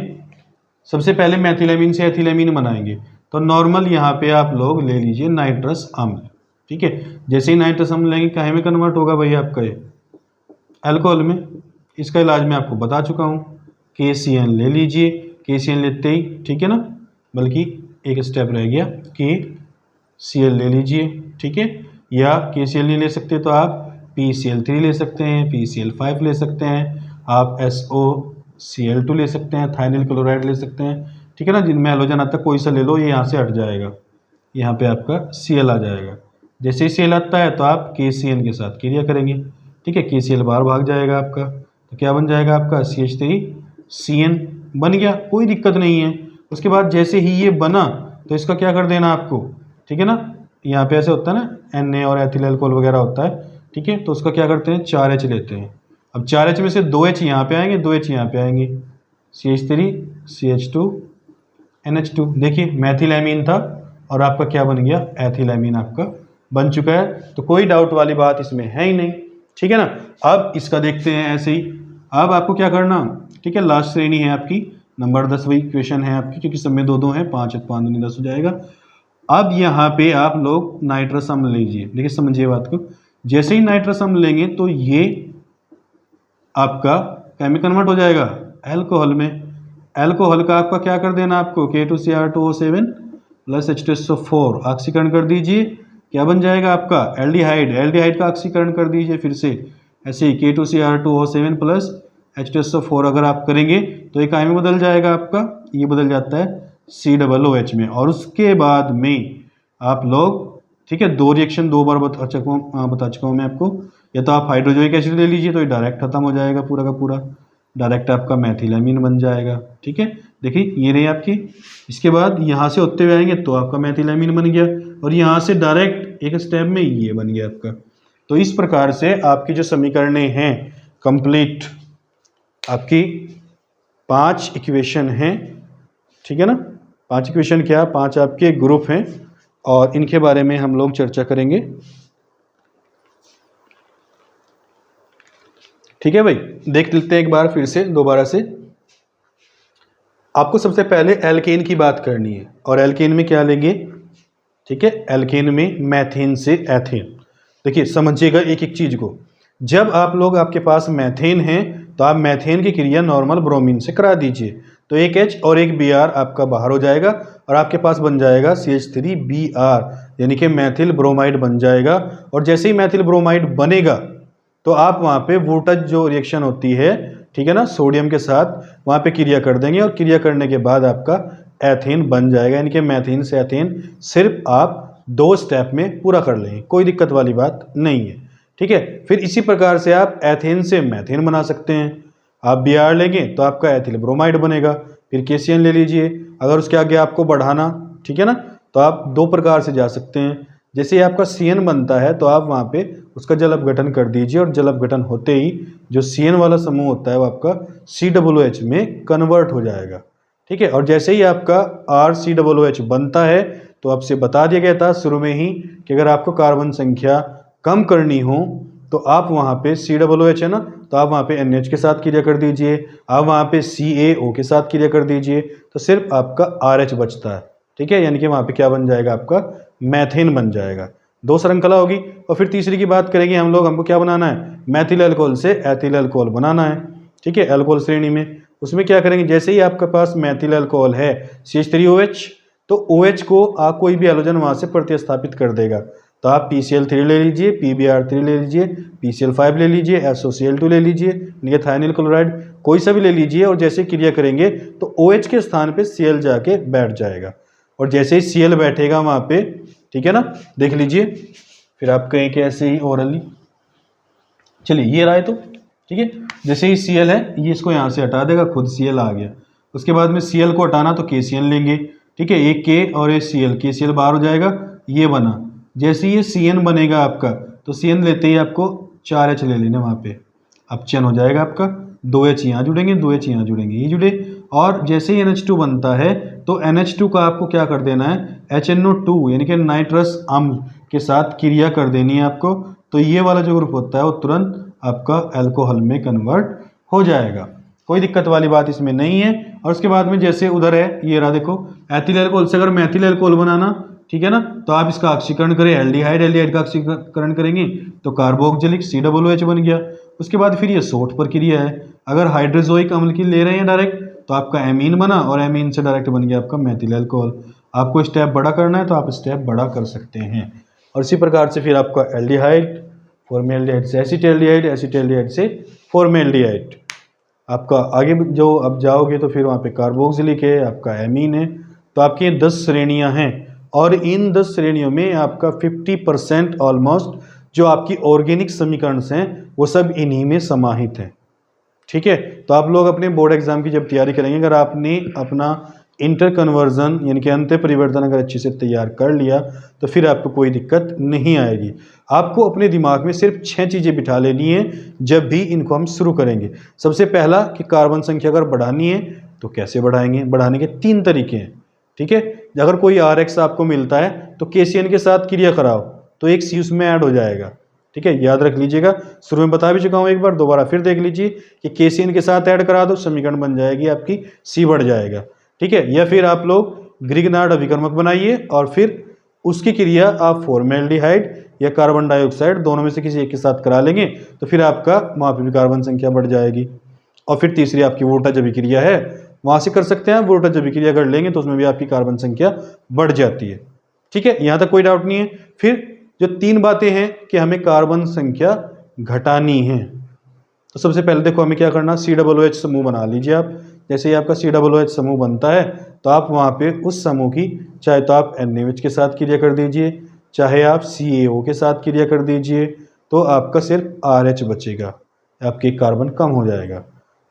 सबसे पहले मैथिलेमीन से एथिलेमीन बनाएंगे। तो नॉर्मल यहाँ पे आप लोग ले लीजिए नाइट्रस अम्ल, ठीक है। जैसे ही नाइट्रस अम्ल लेंगे काहे में कन्वर्ट होगा भाई आपका ये अल्कोहल में। इसका इलाज मैं आपको बता चुका हूँ, KCl ले लीजिए, KCl लेते ही, ठीक है ना, बल्कि एक स्टेप रह गया, KCl ले लीजिए, ठीक है। या KCl नहीं ले सकते तो आप PCl3 ले सकते हैं, PCl5 ले सकते हैं, आप SOCl2 ले सकते हैं, थाइनिल क्लोराइड ले सकते हैं, ठीक है ना। जिनमें हैलोजन आता है कोई सा ले लो, ये यहाँ से हट जाएगा, यहाँ पे आपका Cl आ जाएगा। जैसे ही Cl आता है तो आप KCl के साथ क्रिया करेंगे, ठीक है। KCl बाहर भाग जाएगा आपका, तो क्या बन जाएगा आपका CH3CN बन गया, कोई दिक्कत नहीं है। उसके बाद जैसे ही ये बना तो इसका क्या कर देना आपको, ठीक है ना। यहाँ पे ऐसे होता है ना, Na और एथिल अल्कोहल वगैरह होता है, ठीक है। तो उसका क्या करते हैं 4H लेते हैं। अब 4H में से 2H यहाँ पे आएंगे, 2H यहाँ पे आएंगे, CH3 CH2 NH2। देखिए मैथिल एमीन था और आपका क्या बन गया, एथिल एमीन आपका बन चुका है। तो कोई डाउट वाली बात इसमें है ही नहीं, ठीक है ना। अब इसका देखते हैं ऐसे ही। अब आपको क्या करना, ठीक है, लास्ट श्रेणी है आपकी नंबर 10 वही क्वेश्चन है आपकी, क्योंकि सब में 2-2 हैं, 5 5 दूनी 10 हो जाएगा। अब यहाँ पे आप लोग नाइट्रस अम्ल लीजिए, देखिए समझिए बात को। जैसे ही नाइट्रस अम्ल लेंगे तो ये आपका क्या में कन्वर्ट हो जाएगा, अल्कोहल में। अल्कोहल का आपका क्या कर देना आपको, K2Cr2O7 प्लस H2SO4 ऑक्सीकरण कर दीजिए, क्या बन जाएगा आपका एल्डिहाइड। एल्डिहाइड का ऑक्सीकरण कर दीजिए फिर से ऐसे ही, K2Cr2O7 प्लस H2SO4 अगर आप करेंगे तो एक काय में बदल जाएगा आपका, ये बदल जाता है COOH में। और उसके बाद में आप लोग, ठीक है, 2 रिएक्शन 2 बार बता चुका हूँ मैं आपको। या तो आप हाइड्रोजोनिक एसिड ले लीजिए तो ये डायरेक्ट खत्म हो जाएगा पूरा का पूरा, डायरेक्ट आपका मैथिलेमीन बन जाएगा, ठीक है। देखिए ये रही आपकी। इसके बाद यहाँ से होते हुए आएंगे तो आपका मैथिलेमीन बन गया, और यहाँ से डायरेक्ट एक स्टेप में ये बन गया आपका। तो इस प्रकार से आपकी जो समीकरणें हैं कंप्लीट, आपकी 5 इक्वेशन हैं, ठीक है ना। 5 इक्वेशन क्या, 5 आपके ग्रुप हैं और इनके बारे में हम लोग चर्चा करेंगे, ठीक है भाई। देख लेते हैं एक बार फिर से दोबारा से। आपको सबसे पहले एल्केन की बात करनी है, और एल्केन में क्या लेंगे, ठीक है, एल्केन में मैथेन से एथेन। देखिए समझिएगा एक एक चीज को। जब आप लोग, आपके पास मैथेन है तो आप मैथेन की क्रिया नॉर्मल ब्रोमीन से करा दीजिए, तो एक H और एक Br आपका बाहर हो जाएगा और आपके पास बन जाएगा CH3Br, यानी कि मैथिल ब्रोमाइड बन जाएगा। और जैसे ही मैथिल ब्रोमाइड बनेगा तो आप वहाँ पे वोल्टेज जो रिएक्शन होती है, ठीक है ना, सोडियम के साथ वहाँ पे क्रिया कर देंगे, और क्रिया करने के बाद आपका एथेन बन जाएगा, यानी कि मैथेन से एथेन सिर्फ आप 2 स्टेप में पूरा कर लेंगे, कोई दिक्कत वाली बात नहीं है, ठीक है। फिर इसी प्रकार से आप एथेन से मैथेन बना सकते हैं। आप Br लेंगे तो आपका एथिल ब्रोमाइड बनेगा। फिर KCl ले लीजिए, अगर उसके आगे आपको बढ़ाना, ठीक है ना, तो आप 2 प्रकार से जा सकते हैं। जैसे आपका CN बनता है तो आप वहाँ पे उसका जल अपघटन कर दीजिए, और जल अपघटन होते ही जो CN वाला समूह होता है वो आपका COOH में कन्वर्ट हो जाएगा, ठीक है। और जैसे ही आपका RCOOH बनता है तो आपसे बता दिया गया था शुरू में ही कि अगर आपको कार्बन संख्या कम करनी हो तो आप वहाँ पे COOH है ना, तो आप वहाँ पे NH के साथ क्रिया कर दीजिए, आप वहाँ पे CaO के साथ क्रिया कर दीजिए, तो सिर्फ आपका RH बचता है, ठीक है। यानी कि वहाँ पे क्या बन जाएगा, आपका मैथेन बन जाएगा। 2 श्रृंखला होगी। और फिर तीसरी की बात करेंगे हम लोग, हमको क्या बनाना है, मैथिल अल्कोहल से एथिल अल्कोहल बनाना है, ठीक है, अल्कोहल श्रेणी में। उसमें क्या करेंगे, जैसे ही आपके पास मैथिल अल्कोहल है CH3OH, तो OH को आप कोई भी हैलोजन वहाँ से प्रतिस्थापित कर देगा, तो आप PCl3 ले लीजिए, PBr3 ले लीजिए, PCl5 ले लीजिए, SOCl2 ले लीजिए, यानी थाइनिल क्लोराइड कोई सा भी ले लीजिए, और जैसे क्रिया करेंगे तो OH के स्थान पे Cl जाके बैठ जाएगा। और जैसे ही Cl बैठेगा वहाँ पे, ठीक है ना, देख लीजिए। फिर आप कहें कि ऐसे ही ओरली, चलिए ये रहा है तो, ठीक है। जैसे ही Cl है ये इसको यहाँ से हटा देगा, खुद Cl आ गया। उसके बाद में Cl को हटाना तो KCl लेंगे, ठीक है, एक K और एक Cl, KCl बाहर हो जाएगा, ये बना, जैसे ये CN बनेगा आपका, तो CN लेते ही आपको 4H ले लेना वहाँ पे, अब चयन हो जाएगा आपका, 2H यहाँ जुड़ेंगे, 2H यहाँ जुड़ेंगे, ये जुड़े। और जैसे ही NH2 बनता है तो NH2 का आपको क्या कर देना है, HNO2 यानी कि नाइट्रस अम्ल के साथ क्रिया कर देनी है आपको, तो ये वाला जो ग्रुप होता है वो तुरंत आपका अल्कोहल में कन्वर्ट हो जाएगा, कोई दिक्कत वाली बात इसमें नहीं है। और उसके बाद में जैसे उधर है, ये रहा देखो, एथिल अल्कोहल से अगर मेथिल अल्कोहल बनाना, ठीक है ना, तो आप इसका ऑक्सीकरण करें, एल्डिहाइड, एल्डिहाइड का ऑक्सीकरण करेंगे तो कार्बोक्सिलिक COOH बन गया। उसके बाद फिर ये सोट प्रक्रिया है, अगर हाइड्रोजोइक अम्ल की ले रहे हैं डायरेक्ट तो आपका एमीन बना, और एमीन से डायरेक्ट बन गया आपका मेथिल अल्कोहल। आपको स्टेप बड़ा करना है तो आप स्टेप बड़ा कर सकते हैं। और इसी प्रकार से फिर आपका एल्डिहाइड, फॉर्मेल्डिहाइड से एसिटाल्डिहाइड, एसिटाल्डिहाइड से फॉर्मेल्डिहाइड, आपका आगे जो अब जाओगे तो फिर वहाँ पे कार्बोक्सिलिक है, आपका एमीन है। तो आपकी 10 श्रेणियाँ हैं, और इन 10 श्रेणियों में आपका 50% ऑलमोस्ट जो आपकी ऑर्गेनिक समीकरण हैं वो सब इन्हीं में समाहित हैं, ठीक है। तो आप लोग अपने बोर्ड एग्जाम की जब तैयारी करेंगे, अगर आपने अपना इंटर कन्वर्जन यानी कि अंत परिवर्तन अगर अच्छे से तैयार कर लिया तो फिर आपको कोई दिक्कत नहीं आएगी। आपको अपने दिमाग में सिर्फ 6 चीज़ें बिठा लेनी है जब भी इनको हम शुरू करेंगे। सबसे पहला कि कार्बन संख्या अगर बढ़ानी है तो कैसे बढ़ाएंगे, बढ़ाने के 3 तरीके हैं, ठीक है। अगर कोई RH आपको मिलता है तो KCN के साथ क्रिया कराओ तो एक C उसमें ऐड हो जाएगा, ठीक है, याद रख लीजिएगा। शुरू में बता भी चुका हूँ, एक बार दोबारा फिर देख लीजिए कि KCN के साथ ऐड करा दो, समीकरण बन जाएगी आपकी, C बढ़ जाएगा, ठीक है। या फिर आप लोग ग्रिग्नार्ड अभिकर्मक बनाइए और फिर उसकी क्रिया आप फॉर्मेल्डिहाइड या कार्बन डाइऑक्साइड दोनों में से किसी एक के साथ करा लेंगे तो फिर आपका वहाँ पर भी कार्बन संख्या बढ़ जाएगी। और फिर तीसरी आपकी वोल्टेज अभिक्रिया है, वहाँ से कर सकते हैं, वोल्टेज अभिक्रिया कर लेंगे तो उसमें भी आपकी कार्बन संख्या बढ़ जाती है, ठीक है, यहाँ तक कोई डाउट नहीं है। फिर जो 3 बातें हैं कि हमें कार्बन संख्या घटानी है, तो सबसे पहले देखो हमें क्या करना, COOH समूह बना लीजिए आप। जैसे ही आपका COOH समूह बनता है तो आप वहाँ पे उस समूह की चाहे तो आप NaOH के साथ क्रिया कर दीजिए, चाहे आप CaO के साथ क्रिया कर दीजिए, तो आपका सिर्फ RH बचेगा, आपके कार्बन कम हो जाएगा।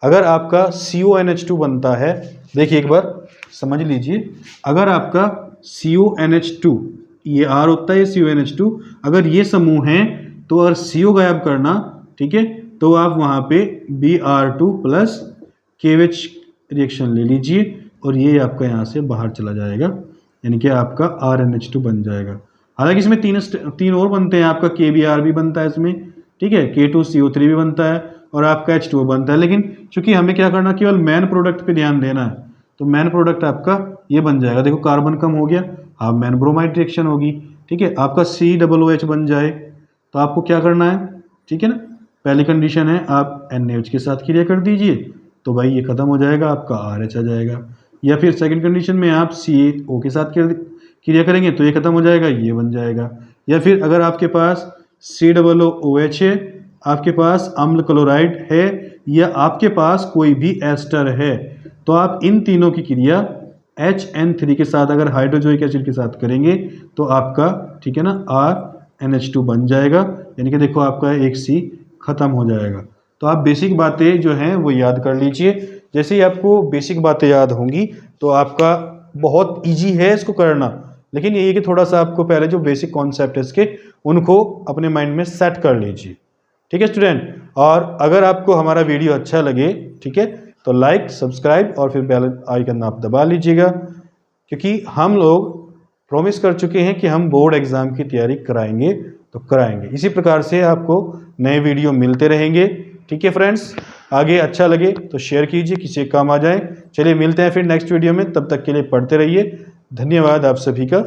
अगर आपका CONH2 बनता है, देखिए एक बार समझ लीजिए, अगर आपका CONH2, ये R होता है CONH2, अगर ये समूह है तो अगर CO गायब करना, ठीक है, तो आप वहाँ पे Br2 प्लस KOH रिएक्शन ले लीजिए और ये आपका यहाँ से बाहर चला जाएगा, यानी कि आपका RNH2 बन जाएगा। हालांकि इसमें 3 और बनते हैं, आपका KBr भी बनता है इसमें, ठीक है, K2CO3 भी बनता है और आपका H2O बनता है। लेकिन चूंकि हमें क्या करना, केवल मैन प्रोडक्ट पे ध्यान देना है, तो मैन प्रोडक्ट आपका ये बन जाएगा, देखो कार्बन कम हो गया, अब मैन ब्रोमाइड रिएक्शन होगी, ठीक है, आपका COOH बन जाए। तो आपको क्या करना है, ठीक है ना, पहली कंडीशन है आप NaOH के साथ क्रिया कर दीजिए तो भाई ये खत्म हो जाएगा, आपका RH आ जाएगा। या फिर सेकंड कंडीशन में आप CaO के साथ क्रिया करेंगे तो ये खत्म हो जाएगा, ये बन जाएगा। या फिर अगर आपके पास COOH है, आपके पास अम्ल क्लोराइड है, या आपके पास कोई भी एस्टर है, तो आप इन तीनों की क्रिया HN3 के साथ अगर हाइड्रोजोइक एसिड के साथ करेंगे तो आपका, ठीक है ना, RNH2 बन जाएगा, यानी कि देखो आपका एक C खत्म हो जाएगा। तो आप बेसिक बातें जो हैं वो याद कर लीजिए। जैसे ही आपको बेसिक बातें याद होंगी तो आपका बहुत इजी है इसको करना, लेकिन ये कि थोड़ा सा आपको पहले जो बेसिक कॉन्सेप्ट है इसके उनको अपने माइंड में सेट कर लीजिए, ठीक है स्टूडेंट। और अगर आपको हमारा वीडियो अच्छा लगे, ठीक है, तो लाइक, सब्सक्राइब और फिर बेल आइकन आप दबा लीजिएगा, क्योंकि हम लोग प्रॉमिस कर चुके हैं कि हम बोर्ड एग्जाम की तैयारी कराएंगे तो कराएंगे। इसी प्रकार से आपको नए वीडियो मिलते रहेंगे, ठीक है फ्रेंड्स। आगे अच्छा लगे तो शेयर कीजिए, किसी काम आ जाए। चलिए मिलते हैं फिर नेक्स्ट वीडियो में, तब तक के लिए पढ़ते रहिए। धन्यवाद आप सभी का।